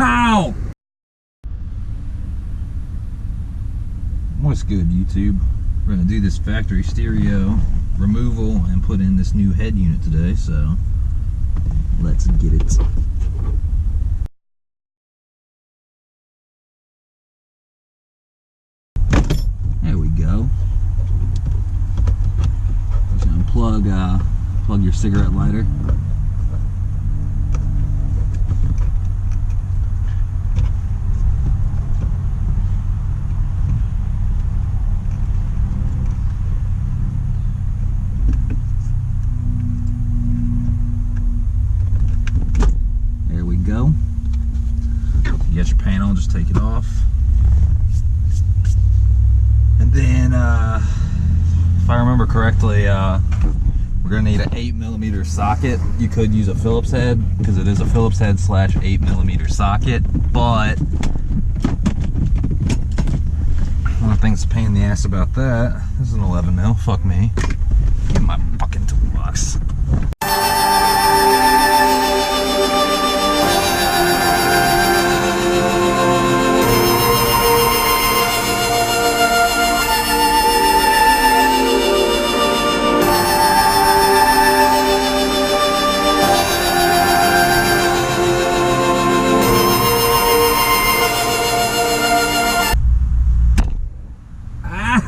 Ow! What's good, YouTube? We're gonna do this factory stereo removal and put in this new head unit today, so let's get it. There we go. Just gonna plug your cigarette lighter. There we go. You got your panel, just take it off. And then, if I remember correctly, we're gonna need an 8mm socket. You could use a Phillips head because it is a Phillips head / 8mm socket, but one of the things that's a pain in the ass about that, this is an 11mm, fuck me. Get my fucking toolbox.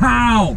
Ow!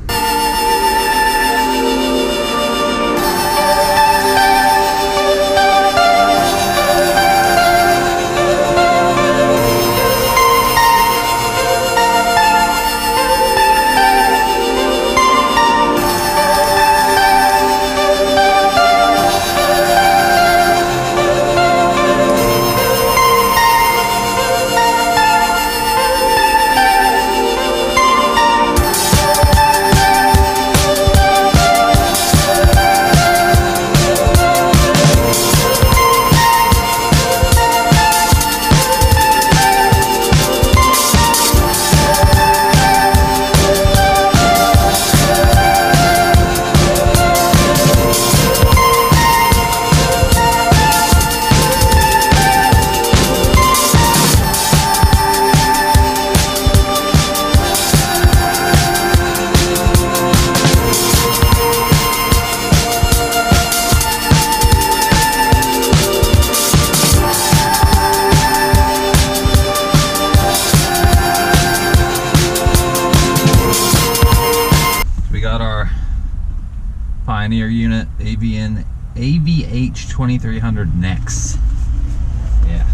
Pioneer unit, AVH-2300NEX. Yeah.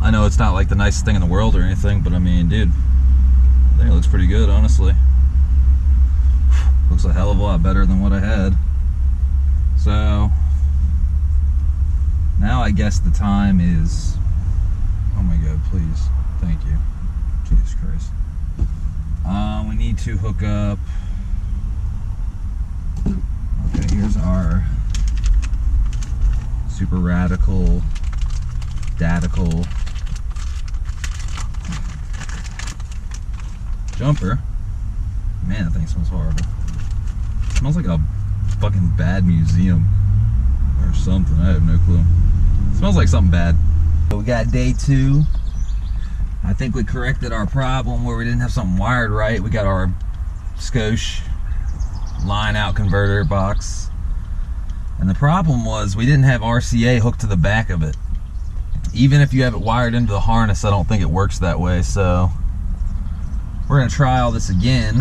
I know it's not like the nicest thing in the world or anything, but I mean, dude, I think it looks pretty good, honestly. Looks a hell of a lot better than what I had. So, now I guess the time is, oh my god, please, thank you, Jesus Christ. We need to hook up, okay, here's our super radical, datical jumper. Man, that thing smells horrible. It smells like a fucking bad museum or something. I have no clue. It smells like something bad. So we got day 2. I think we corrected our problem where we didn't have something wired right. We got our Scosche line out converter box, and the problem was we didn't have RCA hooked to the back of it. Even if you have it wired into the harness, I don't think it works that way. So we're gonna try all this again.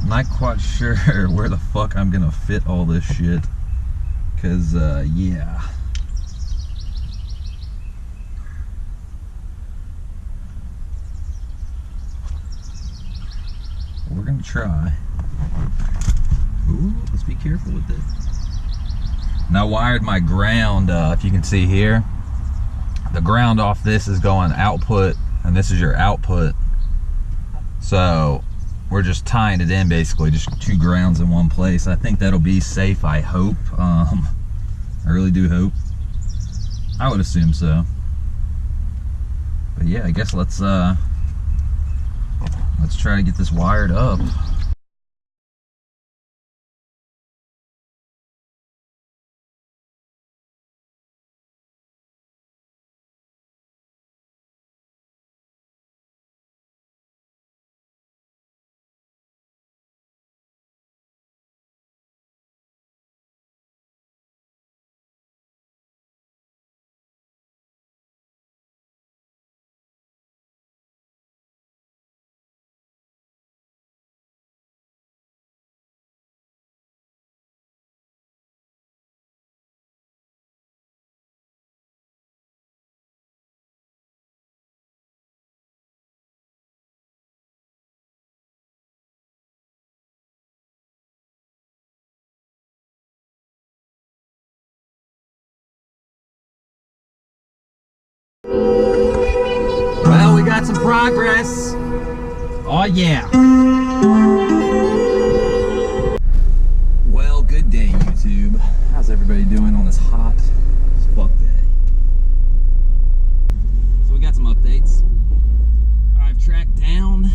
I'm not quite sure where the fuck I'm gonna fit all this shit. Cause, yeah. We're gonna try. Ooh, let's be careful with it. And I wired my ground, if you can see here. The ground off this is going output, and this is your output. So we're just tying it in basically, just two grounds in one place. I think that'll be safe, I hope. I really do hope. I would assume so. But yeah, I guess let's try to get this wired up. Well, we got some progress. Oh yeah. Well, good day, YouTube. How's everybody doing on this hot as fuck day? So we got some updates. I've tracked down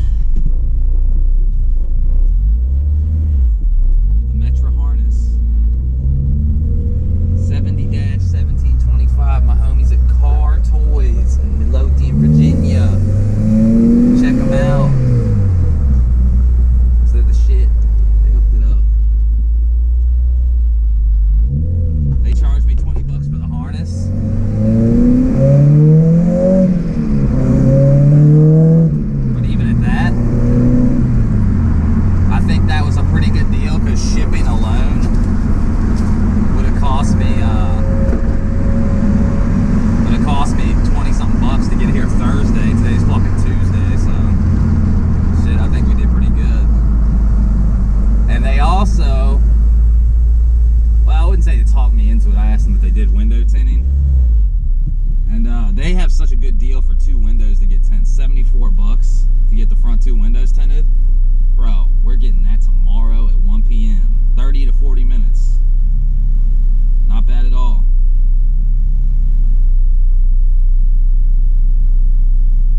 the metra harness. 70-1725, my homies at Car Toys in Midlothian, Virginia. Check them out. They're the shit. They hooked it up. They charged me 20 bucks for the harness. But even at that, I think that was a pretty good deal, because shipping alone would have cost me 20-something bucks to get here Thursday. Today's fucking Tuesday, so shit, I think we did pretty good. And they also, well, I wouldn't say they talked me into it. I asked them if they did window tinting, and they have such a good deal for two windows to get tinted. 74 bucks to get the front two windows tinted. Bro, we're getting that tomorrow at 1 p.m. 30 to 40 minutes. Not bad at all.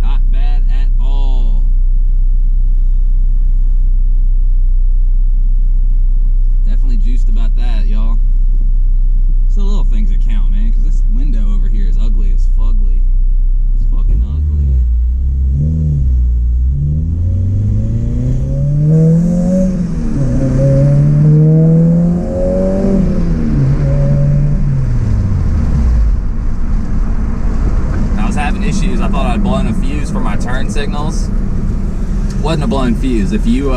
Not bad at all. Definitely juiced about that, y'all. It's the little things that count, man, because this window over here is ugly as fugly. It's fucking ugly. Issues. I thought I'd blown a fuse for my turn signals. Wasn't a blown fuse. If you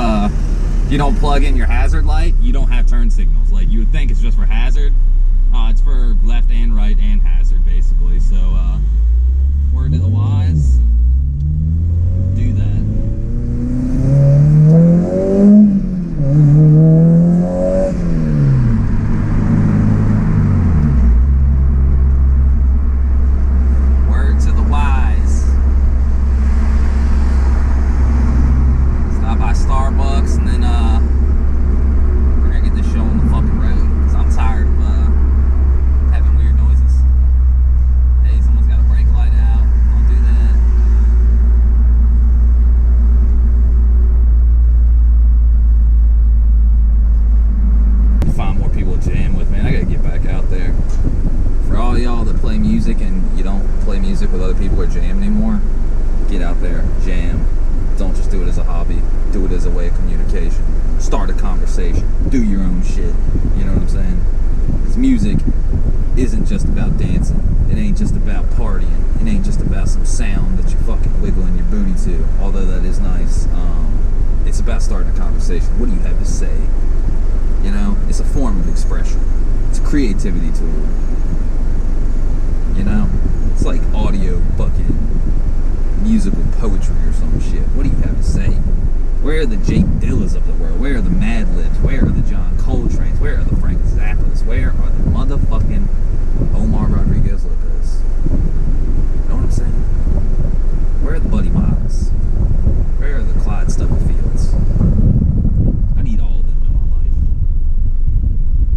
don't plug in your hazard light, you don't have turn signals. Like, you would think it's just for hazard. It's for left and right and hazard, basically. So word to the wise, do that. With other people or jam anymore, get out there, jam. Don't just do it as a hobby, do it as a way of communication. Start a conversation, do your own shit, you know what I'm saying? Because music isn't just about dancing, it ain't just about partying, it ain't just about some sound that you fucking wiggling your booty to, although that is nice. It's it's about starting a conversation. What do you have to say? You know, it's a form of expression. It's a creativity tool. You know, it's like audio fucking musical poetry or some shit. What do you have to say? Where are the Jake Dillas of the world? Where are the Mad Libs? Where are the John Coltrane's? Where are the Frank Zappas? Where are the motherfucking Omar Rodriguez Lopez? You know what I'm saying? Where are the Buddy Miles? Where are the Clyde Stubblefields? I need all of them in my life.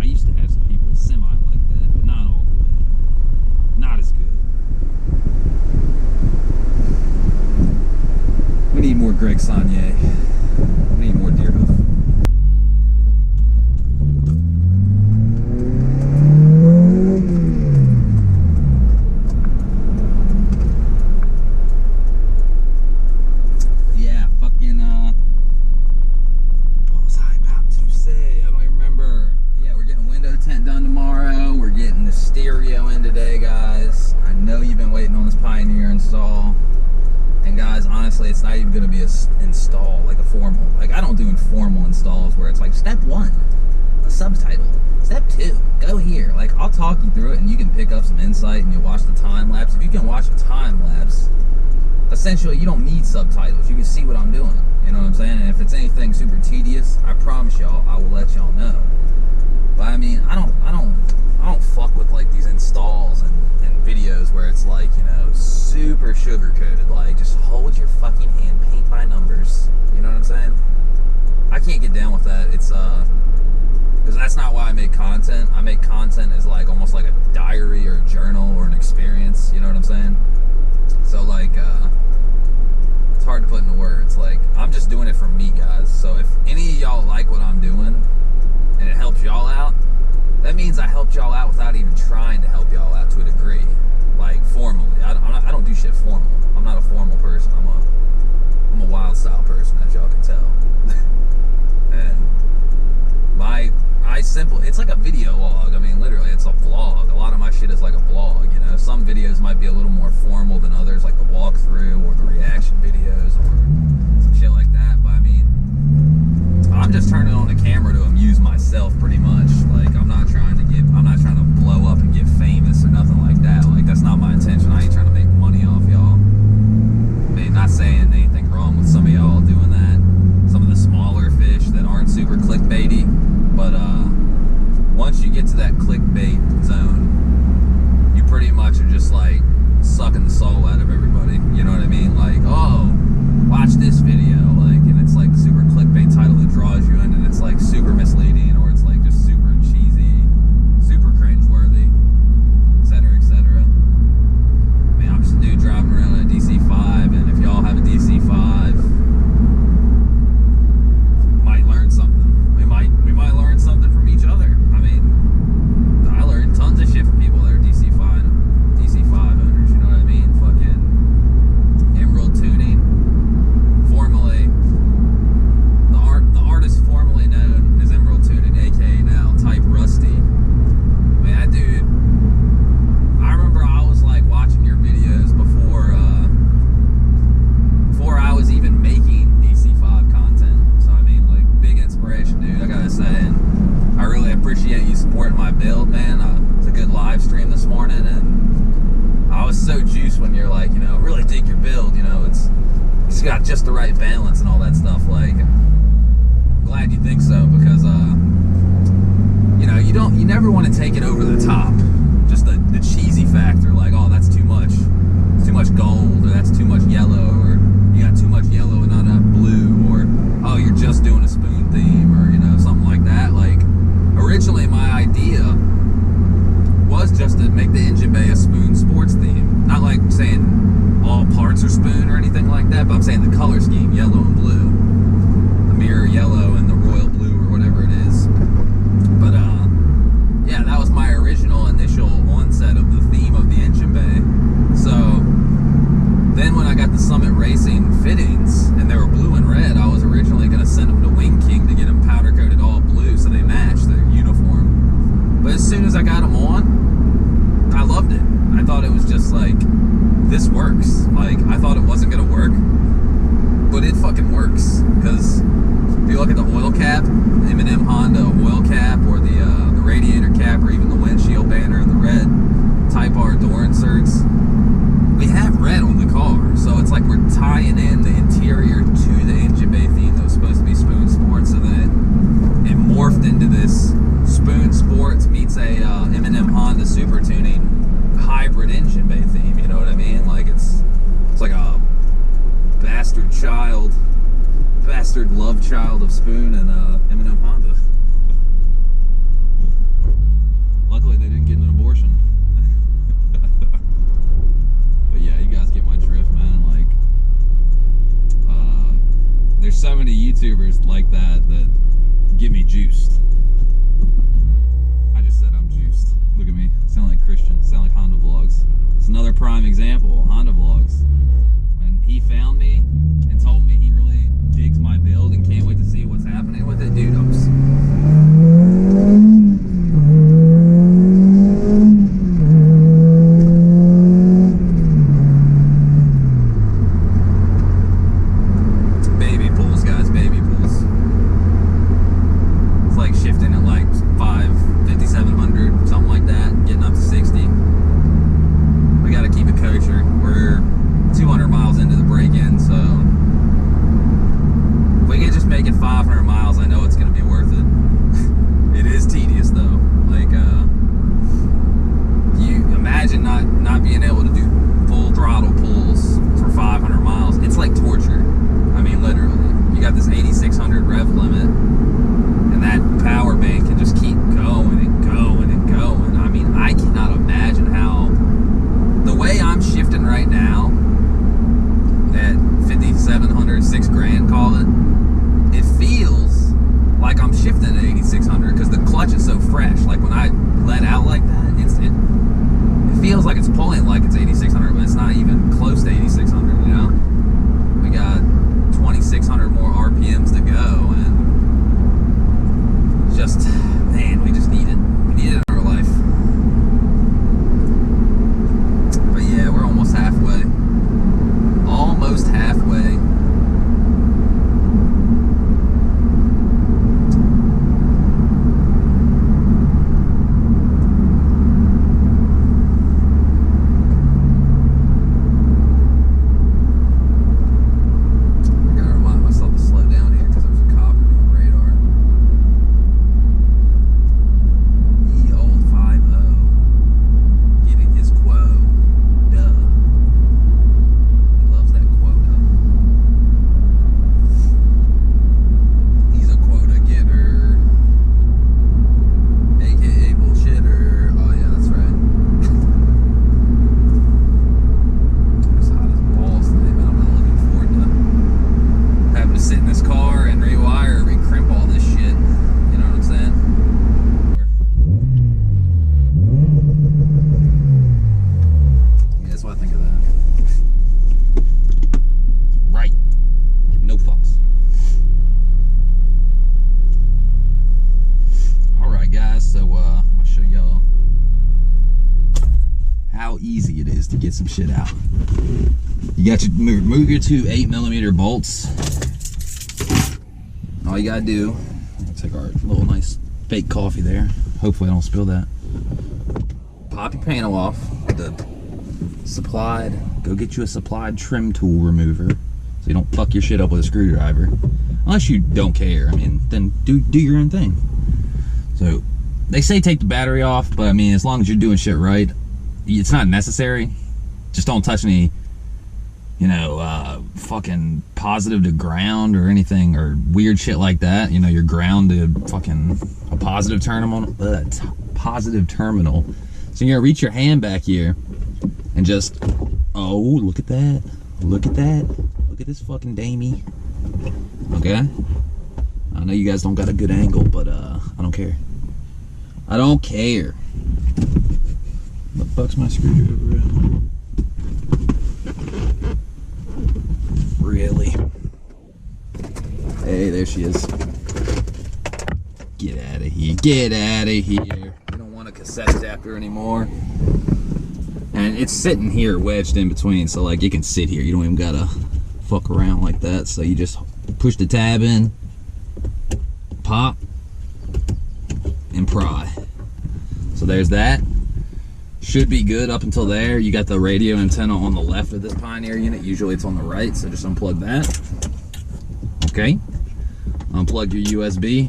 I used to have some people semi like that, but not all the way. Not as good. We need more Greg Saunier. We need more Deerhoof. Yeah, fucking, what was I about to say? I don't even remember. Yeah, we're getting window tint done tomorrow. We're getting the stereo in today, guys. I know you've been waiting on this Pioneer install. And guys, honestly, it's not even going to be a install, like a formal. Like, I don't do informal installs where it's like, step 1, a subtitle. Step 2, go here. Like, I'll talk you through it and you can pick up some insight and you'll watch the time lapse. If you can watch a time lapse, essentially, you don't need subtitles. You can see what I'm doing. You know what I'm saying? And if it's anything super tedious, I promise y'all, I will let y'all know. But I mean, I don't fuck with like these installs and videos where it's like, you know, super sugar coated. Like, just hold your fucking hand, paint by numbers. You know what I'm saying? I can't get down with that. It's because that's not why I make content. I make content as like almost like a diary or a journal or an experience. You know what I'm saying? So like, it's hard to put into words. Like, I'm just doing it for me, guys. So if any of y'all like what I'm doing and it helps y'all out, that means I helped y'all out without even trying to help y'all out to a degree. Like, formally. I don't do shit formal. I'm not a formal person. I'm a wild style person, as y'all can tell. And it's like a video log. I mean, literally, it's a vlog. A lot of my shit is like a vlog, you know. Some videos might be a little more formal than others, like the walkthrough or the reaction videos or some shit like that. But I mean, I'm just turning on the camera to amuse myself, pretty much. Like, I'm not trying to blow up and get famous or nothing like that. Like, that's not my intention. I ain't trying to make money off y'all. I mean, not saying anything wrong with some of y'all doing that. Some of the smaller fish that aren't super clickbaity. But once you get to that clickbait zone, you pretty much are just like sucking the soul out of everybody. You know what I mean? Like, oh, watch this video. Like, and it's like super clickbait title that draws you in, and it's like super misleading, or it's like just super cheesy, super cringeworthy, etc., etc. I mean, I'm just a dude driving around in a DC-5, and if y'all have a DC-5, might learn something. We might learn something from each other. I mean, I learned tons of shit from people that are DC-5 owners. You know what I mean? Fucking emerald tuning. Formerly, the artist formerly known as Emerald Tuning, aka now Type Rusty. I mean, that dude, I remember I was like watching your videos before I was even making DC-5 content. So I mean, like, big inspiration, dude, I gotta say. And I really appreciate you supporting my build, man. It's a good live stream this morning, and I was so juiced when you're like, you know, really dig your build, you know, it's got just the right balance and all that stuff. Like, I'm glad you think so, because you know, you never want to take it over the top. Just the cheesy factor, like, oh, that's too much. It's too much gold, or that's too much yellow, or you got too much yellow and not enough blue, or oh, you're just doing a spoon theme, or, you know, something like that. Like, originally my idea was just to make the engine bay a spoon sports theme. Not like saying all parts are spoon or anything like that, but I'm saying the color scheme, yellow and blue. The mirror yellow and the royal blue, or whatever it is. But yeah, that was my original initial onset of the theme of the engine bay. So then when I got the Summit Racing fittings and they were blue and red, I was originally going to send them to Wing King to get them powder coated all blue so they match their uniform. But as soon as I got them on, I loved it. I thought it was just like, this works. Like, I thought it wasn't going to work, but it fucking works, because bastard love child of Spoon and M&M Honda. Luckily they didn't get an abortion. But yeah, you guys get my drift, man. Like, there's so many YouTubers like that get me juiced. I just said I'm juiced. Look at me, sound like Christian, sound like Honda Vlogs. It's another prime example, Honda Vlogs. When he found me and told me he really digs my build and can't wait to see what's happening with it, dude, baby pulls, guys, baby pulls. It's like shifting at like 5,700, something like that, getting up to 60. We gotta keep it kosher. We're 200 miles into the break-in, so if we can just make it 500 miles, I know it's gonna be worth it. It is tedious though. Like, you imagine not being able to do full throttle pulls for 500 miles. It's like torture. I mean, literally. You got this 8,600 rev limit, and that power bank can just keep going and going and going. I mean, I cannot imagine how, the way I'm shifting right now, at 5,700, 6 grand, call it, it feels like I'm shifting at 8,600 because the clutch is so fresh. Like when I let out like that, it feels like it's pulling like it's 8,600, but it's not even close to 8,600, you know? We got 2,600 more RPMs to go, and just, man, we just need it. We need it in our life. But yeah, we're almost halfway. Almost halfway. Easy it is to get some shit out. You got to remove your two 8mm bolts. All you gotta do, take our little nice fake coffee there. Hopefully I don't spill that. Pop your panel off with the supplied, go get you a supplied trim tool remover so you don't fuck your shit up with a screwdriver. Unless you don't care, I mean, then do your own thing. So they say take the battery off, but I mean, as long as you're doing shit right, it's not necessary. Just don't touch any, you know, fucking positive to ground or anything or weird shit like that. You know, your ground to fucking a positive terminal. Positive terminal. So you're gonna reach your hand back here and just, oh, look at that. Look at that. Look at this fucking damey. Okay? I know you guys don't got a good angle, but I don't care. I don't care. What the fuck's my screwdriver at? Really? Hey, there she is. Get out of here. Get out of here. I don't want a cassette adapter anymore. And it's sitting here wedged in between, so like it can sit here. You don't even gotta fuck around like that. So you just push the tab in, pop, and pry. So there's that. Should be good up until there. You got the radio antenna on the left of this Pioneer unit. Usually it's on the right, so just unplug that. Okay. Unplug your USB.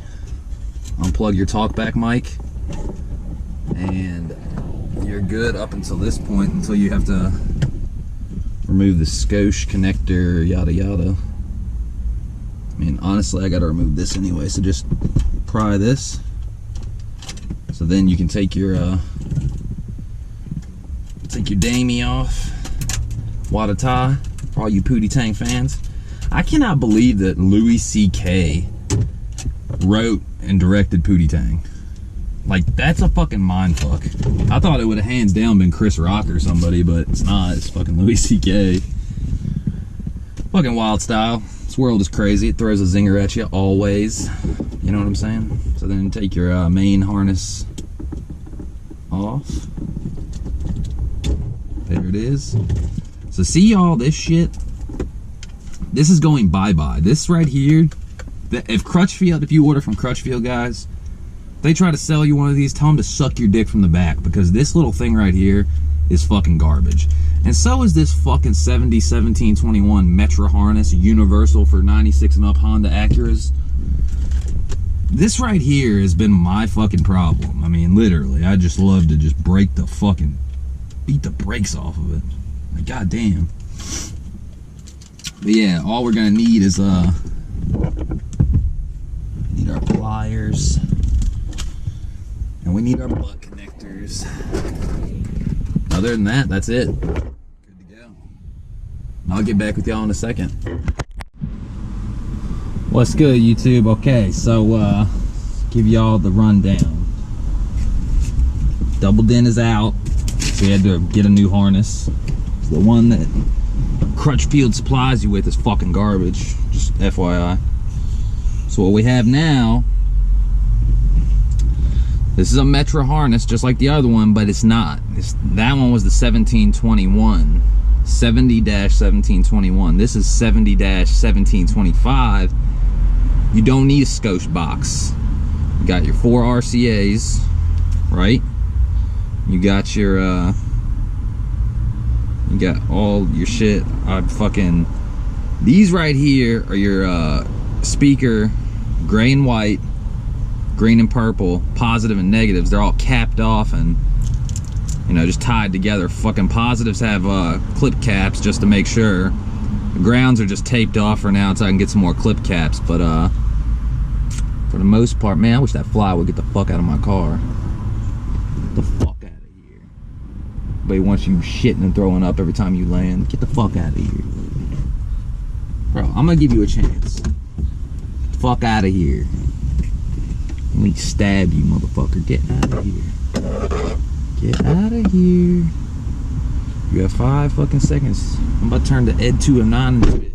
Unplug your talkback mic. And you're good up until this point, until you have to remove the skosh connector, yada yada. mean, honestly, I gotta remove this anyway, so just pry this. So then you can take your damie off. Wada tie, for all you Pootie Tang fans. I cannot believe that Louis C.K. wrote and directed Pootie Tang. Like, that's a fucking mindfuck. I thought it would have hands down been Chris Rock or somebody, but it's not. It's fucking Louis C.K. Fucking WILDSTYLE. This world is crazy. It throws a zinger at you always. You know what I'm saying? So then take your main harness off. There it is. So see all this shit? This is going bye-bye. This right here, if Crutchfield, if you order from Crutchfield, guys, they try to sell you one of these, tell them to suck your dick from the back, because this little thing right here is fucking garbage. And so is this fucking 1721 metra harness, universal for 96 and up Honda Acuras. This right here has been my fucking problem. I mean, literally, I just love to just beat the brakes off of it. Like, goddamn. But yeah, all we're gonna need is need our pliers, and we need our butt connectors. Other than that, that's it. Good to go. I'll get back with y'all in a second. What's good, YouTube? Okay, so give y'all the rundown. Double DIN is out, so we had to get a new harness. It's the one that Crutchfield supplies you with is fucking garbage, just FYI. So what we have now, this is a metra harness just like the other one, but it's not. That one was the 1721, 70-1721. This is 70-1725. You don't need a skosh box. You got your 4 RCAs, right? You got your you got all your shit. These right here are your speaker, gray and white, green and purple, positive and negatives. They're all capped off and, you know, just tied together. Fucking positives have clip caps just to make sure. The grounds are just taped off for now until I can get some more clip caps. But for the most part, man, I wish that fly would get the fuck out of my car. Get the fuck out of here. But he wants you shitting and throwing up every time you land. Get the fuck out of here. Bro, I'm gonna give you a chance. Get the fuck out of here. Let me stab you, motherfucker. Get out of here. Get out of here. You have 5 fucking seconds. I'm about to turn to Ed 209 in this bitch.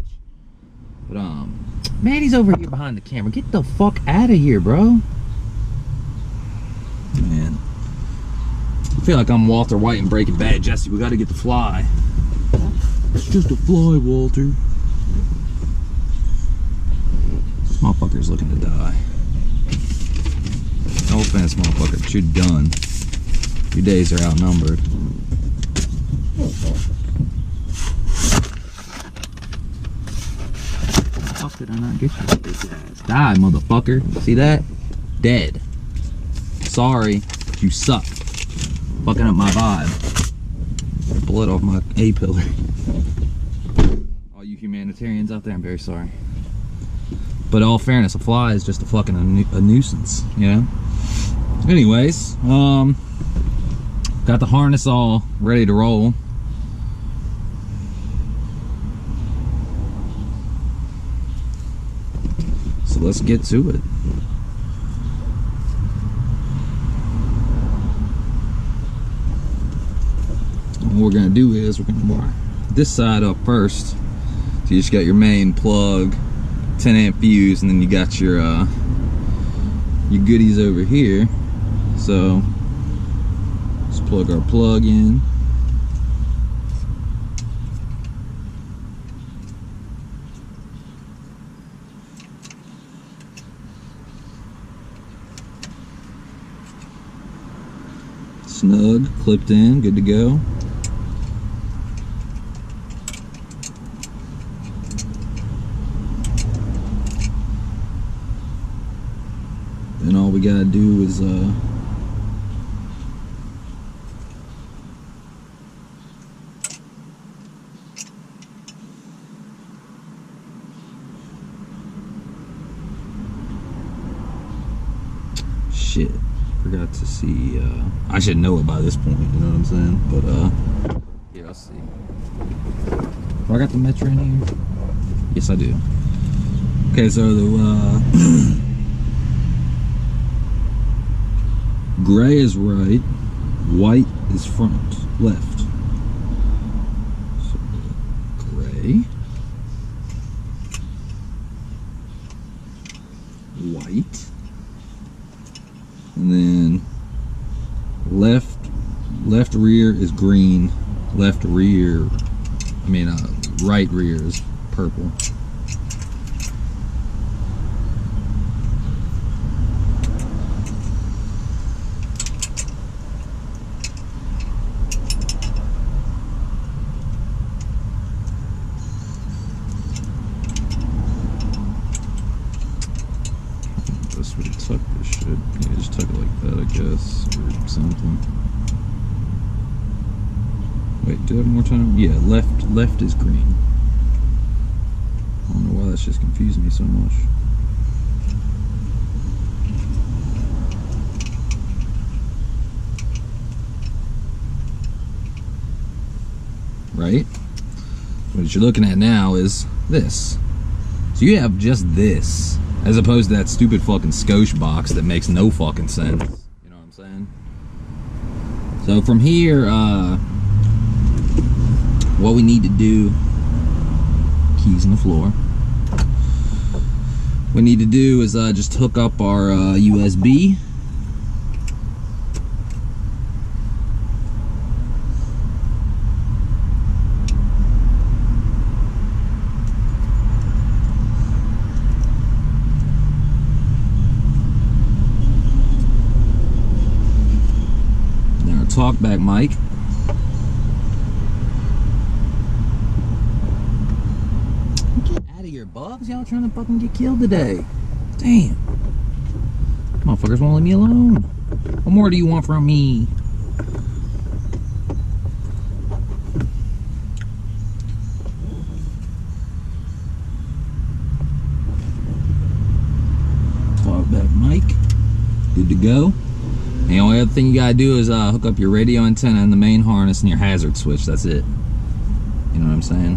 But man, he's over here behind the camera. Get the fuck out of here, bro. Man, I feel like I'm Walter White in Breaking Bad. Jesse, we gotta get the fly. It's just a fly, Walter. This motherfucker's looking to die. No offense, motherfucker, but you're done. Your days are outnumbered. How did I not get you? Die, motherfucker. See that? Dead. Sorry, but you suck. Fucking up my vibe. Blood off my A-pillar. All you humanitarians out there, I'm very sorry. But in all fairness, a fly is just a fucking a nuisance, you know? Anyways, got the harness all ready to roll. So let's get to it. And what we're gonna do is we're gonna wire this side up first. So you just got your main plug, 10 amp fuse, and then you got your goodies over here. So let's plug our plug in. Snug, clipped in, good to go. Then all we gotta do is shit. Forgot to see, I should know it by this point, you know what I'm saying? But, yeah, let's see. Do I got the metra in here? Yes, I do. Okay, so the, gray is right, white is front, left. So, gray, white, and then left rear is green, right rear is purple. This would tuck this shit. Yeah, just tuck it like that, I guess, or something. Wait, do that one more time? Yeah, left is green. I don't know why that's just confused me so much. Right? What you're looking at now is this. So you have just this, as opposed to that stupid fucking Scotch box that makes no fucking sense. You know what I'm saying? So from here, what we need to do, keys on the floor. What we need to do is just hook up our USB. Talkback mic. Get out of here, bugs. Y'all trying to fucking get killed today. Damn. Motherfuckers won't leave me alone. What more do you want from me? Talkback mic. Good to go. The only other thing you gotta do is hook up your radio antenna and the main harness and your hazard switch. That's it. You know what I'm saying?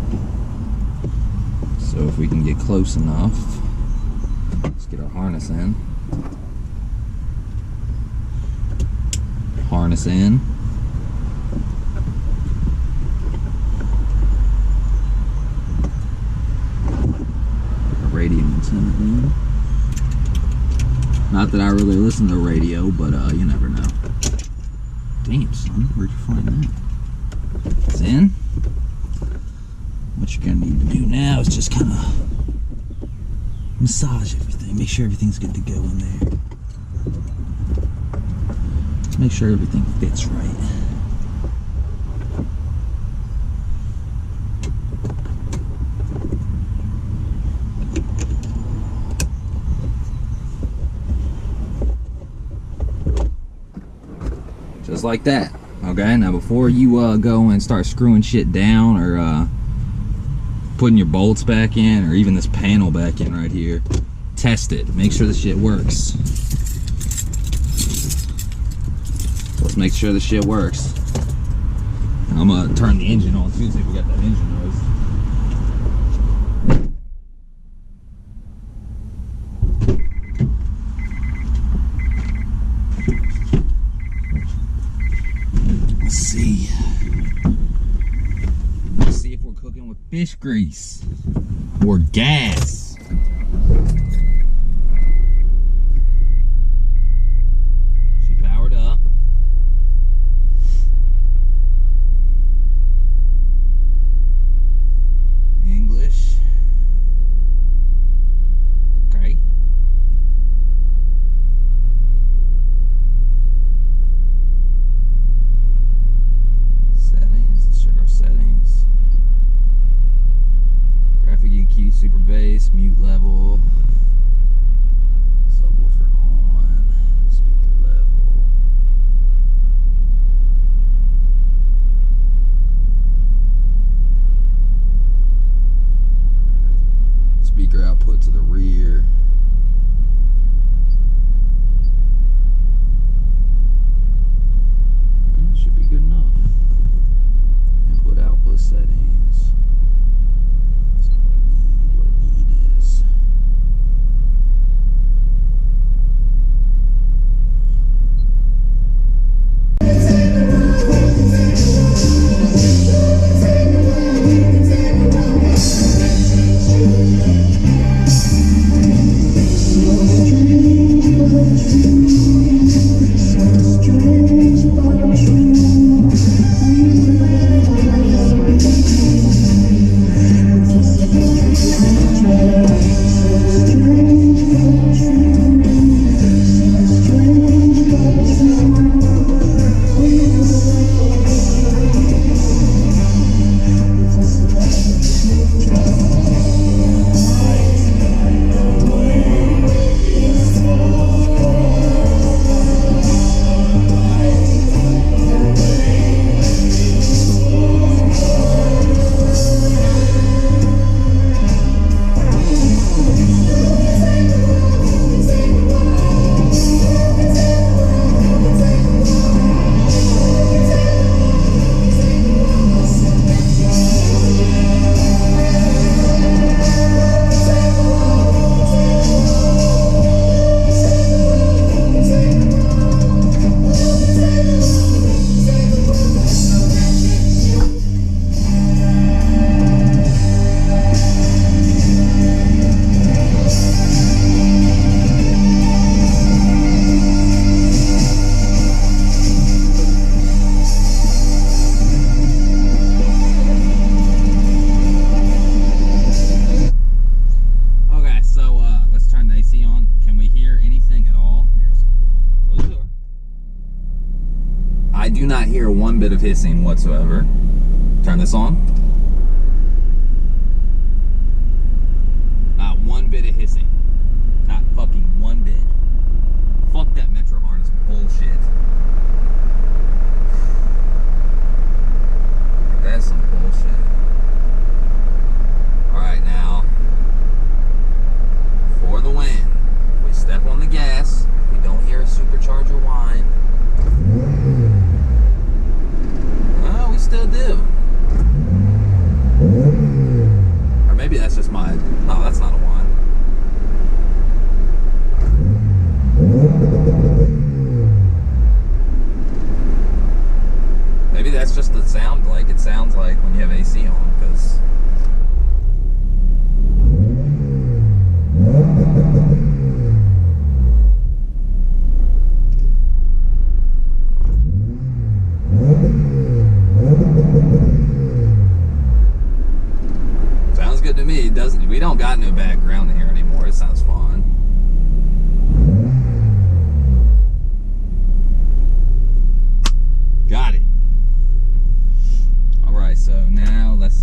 So if we can get close enough, let's get our harness in. Harness in. Radio antenna in. Not that I really listen to the radio, but you never know. Damn, son, where'd you find that? It's in. What you're gonna need to do now is just kind of massage everything. Make sure everything's good to go in there. Just make sure everything fits right. Just like that. Okay, now before you go and start screwing shit down or putting your bolts back in or even this panel back in right here, test it. Make sure the shit works. Let's make sure the shit works. Now I'm gonna turn the engine on too, see if we got that engine noise. Let's see if we're cooking with fish grease or gas. She powered up. English. Okay. Settings. Graphic EQ, super bass, mute level, subwoofer on, speaker level. Speaker output to the rear. I do not hear one bit of hissing whatsoever. Turn this on. Not one bit of hissing. Not fucking one bit. Fuck that Metro harness bullshit. That's some bullshit. Alright, now, for the win. If we step on the gas, we don't hear a supercharger whine. Oh, we still do. Or maybe that's just my... No, that's not a whine. Maybe that's just the sound, like it sounds like when you have AC on, because... Sounds good to me. Doesn't we don't got no background in here anymore. It sounds fine. Got it. Alright, so now let's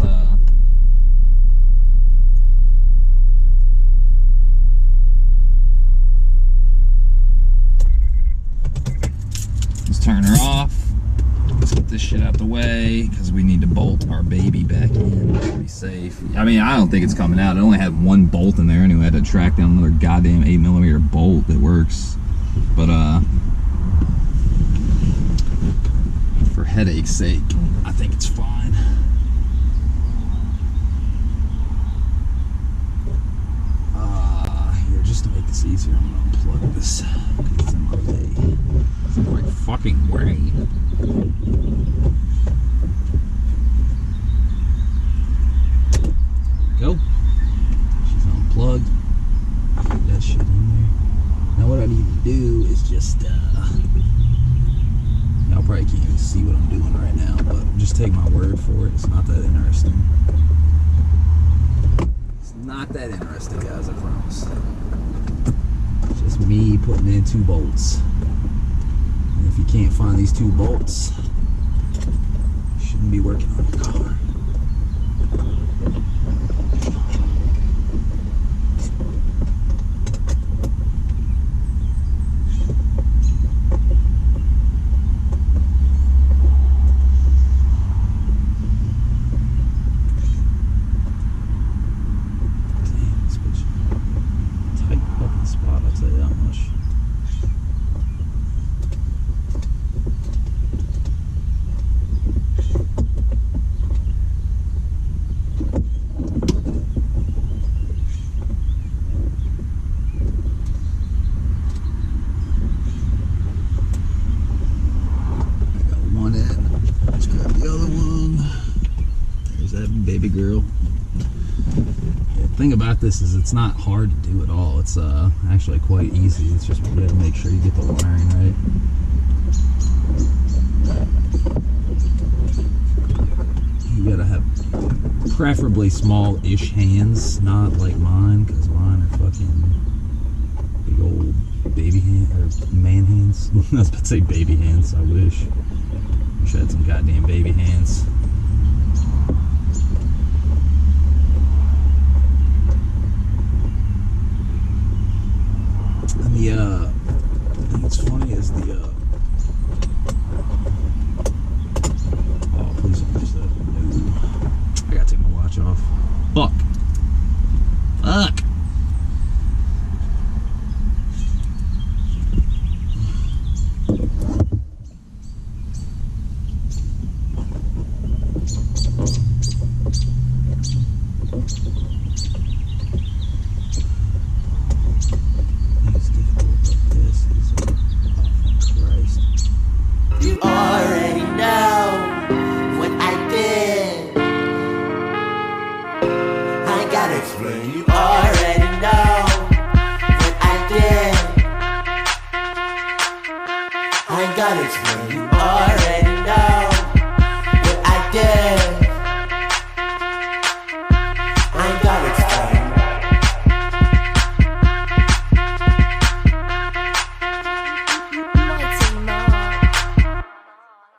turn her off. Let's get this shit out the way because we need to bolt our baby back in to be safe. I mean, I don't think it's coming out. It only had one bolt in there anyway. I had to track down another goddamn 8mm bolt that works. But for headache's sake, I think it's fine. Here, just to make this easier, I'm gonna unplug this because it's in my way. It's in my fucking way. Go. She's unplugged. Put that shit in there. Now what I need to do is just y'all probably can't even see what I'm doing right now, but just take my word for it. It's not that interesting. It's not that interesting, guys, I promise. It's just me putting in 2 bolts. And if you can't find these 2 bolts, you shouldn't be working on your car. thing about this is it's not hard to do at all. It's actually quite easy. It's just you gotta make sure you get the wiring right. You gotta have preferably small-ish hands, not like mine, because mine are fucking big old baby hand or man hands. I was about to say baby hands. I wish I had some goddamn baby hands. And the thing that's funny is the oh, please don't push that. No. I gotta take my watch off. Fuck. Fuck. I gotta explain, you are